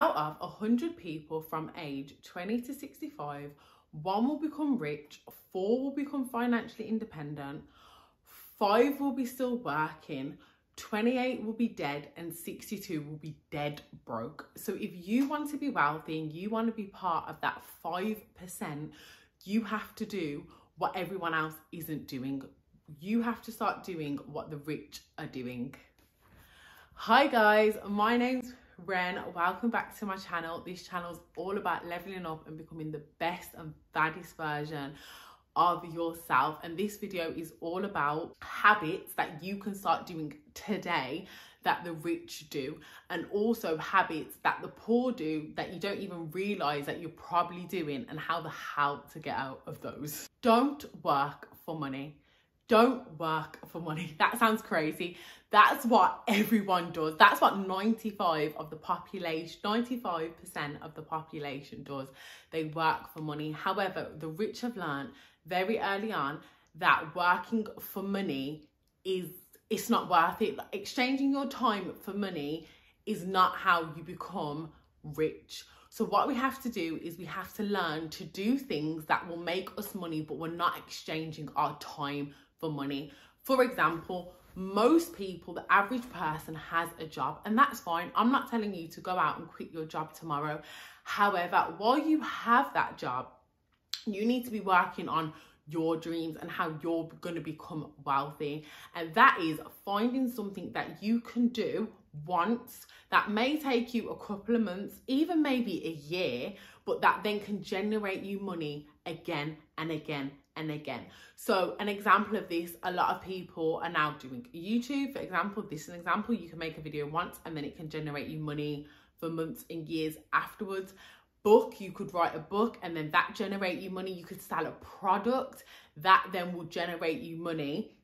Out of 100 people from age 20 to 65, 1 will become rich, 4 will become financially independent, 5 will be still working, 28 will be dead, and 62 will be dead broke. So if you want to be wealthy and you want to be part of that 5%, you have to do what everyone else isn't doing. You have to start doing what the rich are doing. Hi guys, my name's Ren. Welcome back to my channel. This channel is all about leveling up and becoming the best and baddest version of yourself, and this video is all about habits that you can start doing today that the rich do, and also habits that the poor do that you don't even realize that you're probably doing, and how to get out of those. Don't work for money. Don't work for money. That sounds crazy. That's what everyone does. That's what 95% of the population does. They work for money. However, the rich have learned very early on that working for money it's not worth it. Exchanging your time for money is not how you become rich. So what we have to do is we have to learn to do things that will make us money, but we're not exchanging our time for money. For example, most people, the average person, has a job, and that's fine. I'm not telling you to go out and quit your job tomorrow. However, while you have that job, you need to be working on your dreams and how you're going to become wealthy. And that is finding something that you can do once that may take you a couple of months, even maybe a year, but that then can generate you money again and again and again. So an example of this, a lot of people are now doing YouTube. For example, this is an example. You can make a video once and then it can generate you money for months and years afterwards. Book, you could write a book and then that generate you money. You could sell a product that then will generate you money.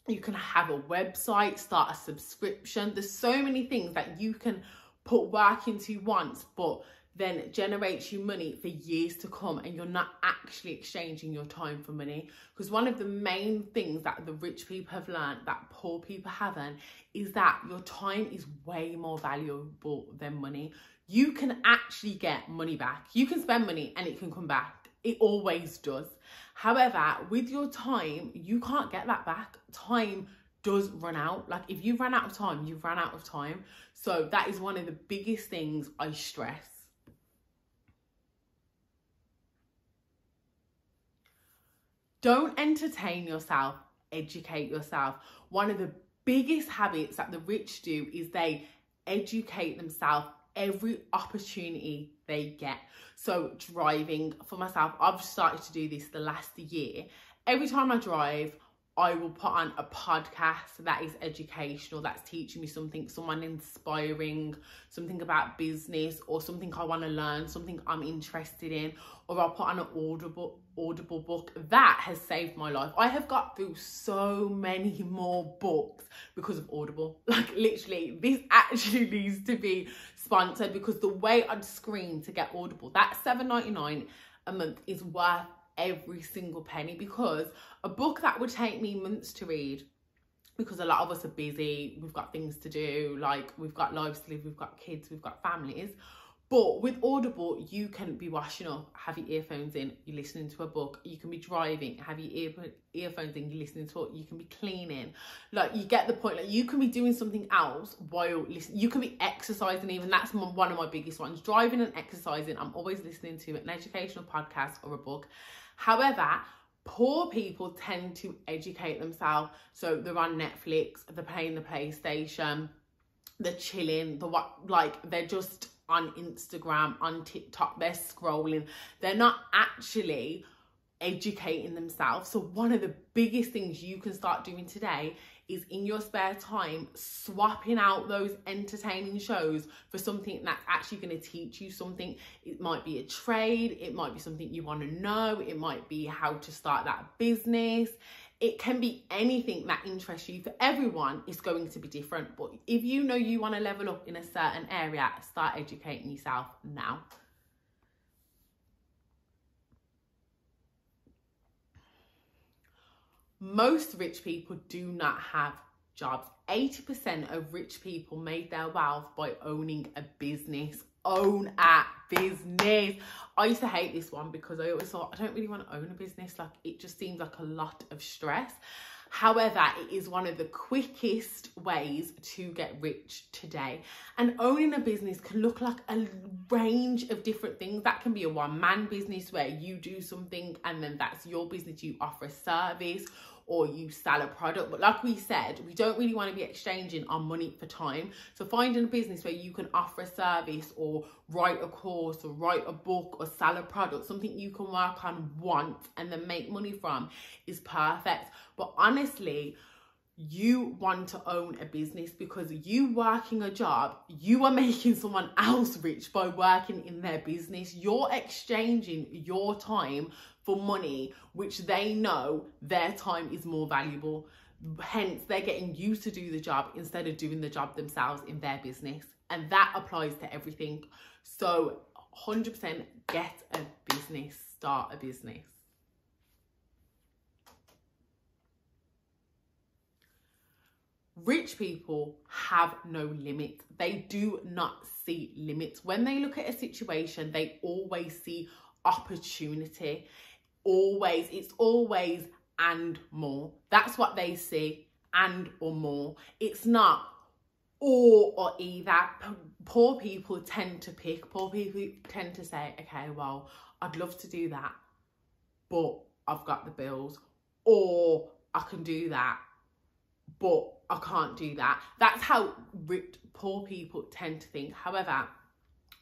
You can have a website, start a subscription. There's so many things that you can put work into once, but then generates you money for years to come, and you're not actually exchanging your time for money. Because one of the main things that the rich people have learned that poor people haven't is that your time is way more valuable than money. You can actually get money back. You can spend money and it can come back. It always does. However, with your time, you can't get that back. Time does run out. Like if you run out of time, you've run out of time. So that is one of the biggest things I stress. Don't entertain yourself, educate yourself. One of the biggest habits that the rich do is they educate themselves every opportunity they get. So driving, for myself, I've started to do this the last year. Every time I drive, I will put on a podcast that is educational, that's teaching me something, someone inspiring, something about business, or something I want to learn, something I'm interested in, or I'll put on an audible book. That has saved my life. I have got through so many more books because of Audible. Like literally, this actually needs to be sponsored, because the way I'd scream to get Audible, that $7.99 a month is worth every single penny, because a book that would take me months to read, because a lot of us are busy, we've got things to do, like we've got lives to live, we've got kids, we've got families. But with Audible, you can be washing up, have your earphones in, you're listening to a book. You can be driving, have your earphones in, you're listening to it. You can be cleaning. Like, you get the point. Like, you can be doing something else while listening. You can be exercising even. That's one of my biggest ones. Driving and exercising, I'm always listening to an educational podcast or a book. However, poor people tend to educate themselves. So they're on Netflix, they're playing the PlayStation, they're chilling, they're just on Instagram, on TikTok, they're scrolling. They're not actually educating themselves. So one of the biggest things you can start doing today is, in your spare time, swapping out those entertaining shows for something that's actually going to teach you something. It might be a trade, it might be something you want to know, it might be how to start that business. It can be anything that interests you. For everyone, it's going to be different. But if you know you want to level up in a certain area, start educating yourself now. Most rich people do not have jobs. 80% of rich people made their wealth by owning a business own a business. I used to hate this one because I always thought, I don't really want to own a business. Like, it just seems like a lot of stress. However, it is one of the quickest ways to get rich today. And owning a business can look like a range of different things. That can be a one-man business where you do something and then that's your business. You offer a service or you sell a product. But like we said, we don't really want to be exchanging our money for time. So finding a business where you can offer a service or write a course or write a book or sell a product, something you can work on once and then make money from, is perfect. But honestly, you want to own a business because you working a job, you are making someone else rich by working in their business. You're exchanging your time for money, which they know their time is more valuable. Hence, they're getting you to do the job instead of doing the job themselves in their business. And that applies to everything. So 100% get a business, start a business. Rich people have no limit. They do not see limits. When they look at a situation, they always see opportunity. Always, it's always and more. That's what they see, and or more. It's not or either. Poor people tend to pick. Poor people tend to say, okay, well, I'd love to do that, but I've got the bills. Or I can do that, but I can't do that. That's how poor people tend to think. However,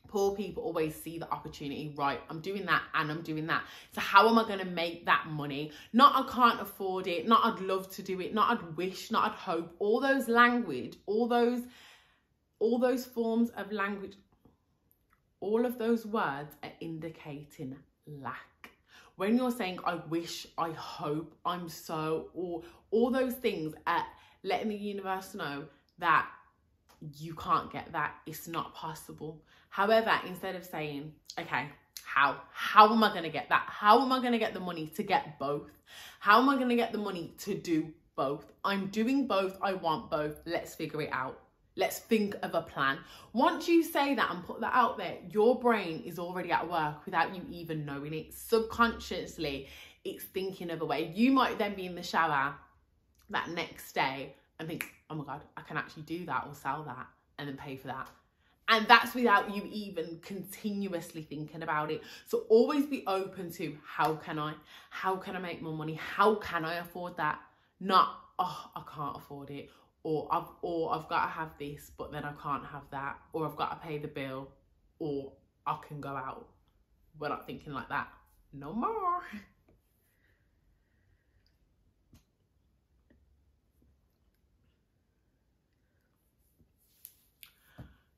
poor people always see the opportunity, right? I'm doing that and I'm doing that. So how am I going to make that money? Not I can't afford it, not I'd love to do it, not I'd wish, not I'd hope. All those language, all those forms of language, all of those words are indicating lack. When you're saying I wish, I hope, I'm so, or all those things are letting the universe know that you can't get that, it's not possible. However, instead of saying, okay, how am I going to get that? How am I going to get the money to get both? How am I going to get the money to do both? I'm doing both, I want both, let's figure it out. Let's think of a plan. Once you say that and put that out there, your brain is already at work without you even knowing it. Subconsciously, it's thinking of a way. You might then be in the shower that next day and think, oh my God, I can actually do that or sell that and then pay for that. And that's without you even continuously thinking about it. So always be open to how can I make more money? How can I afford that? Not, oh, I can't afford it. Or I've got to have this, but then I can't have that. Or I've got to pay the bill, or I can go out. We're not thinking like that no more.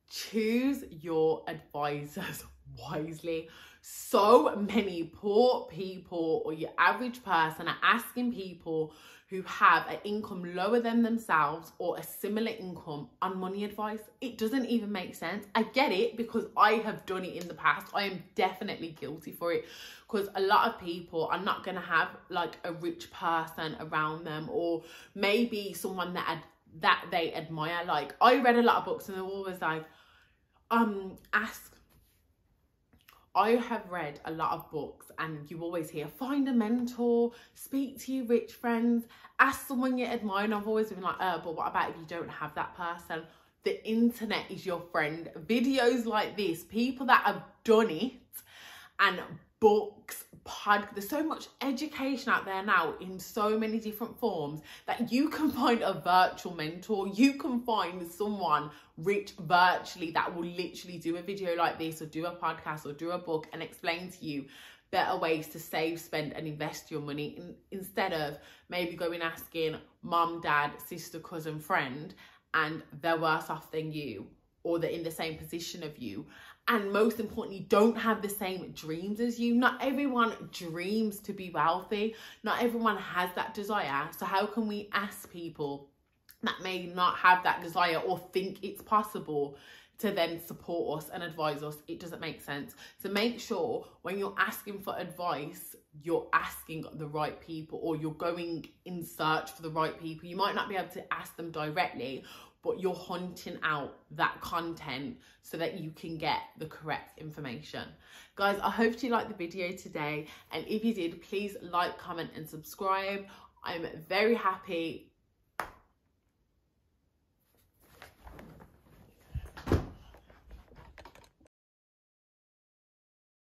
Choose your advisors wisely. So many poor people or your average person are asking people who have an income lower than themselves or a similar income on money advice. It doesn't even make sense. I get it because I have done it in the past. I am definitely guilty for it because a lot of people are not going to have like a rich person around them, or maybe someone that they admire. Like, I read a lot of books and they're always like, I have read a lot of books and you always hear, find a mentor, speak to your rich friends, ask someone you admire. And I've always been like, but what about if you don't have that person? The internet is your friend. Videos like this, people that have done it, and books, there's so much education out there now in so many different forms that you can find a virtual mentor. You can find someone rich virtually that will literally do a video like this or do a podcast or do a book and explain to you better ways to save, spend and invest your money instead of maybe going asking mom, dad, sister, cousin, friend, and they're worse off than you or they're in the same position of you. And most importantly, don't have the same dreams as you. Not everyone dreams to be wealthy. Not everyone has that desire. So how can we ask people that may not have that desire or think it's possible to then support us and advise us? It doesn't make sense. So make sure when you're asking for advice, you're asking the right people or you're going in search for the right people. You might not be able to ask them directly, but you're hunting out that content so that you can get the correct information. Guys, I hope you liked the video today, and if you did, please like, comment and subscribe. I'm very happy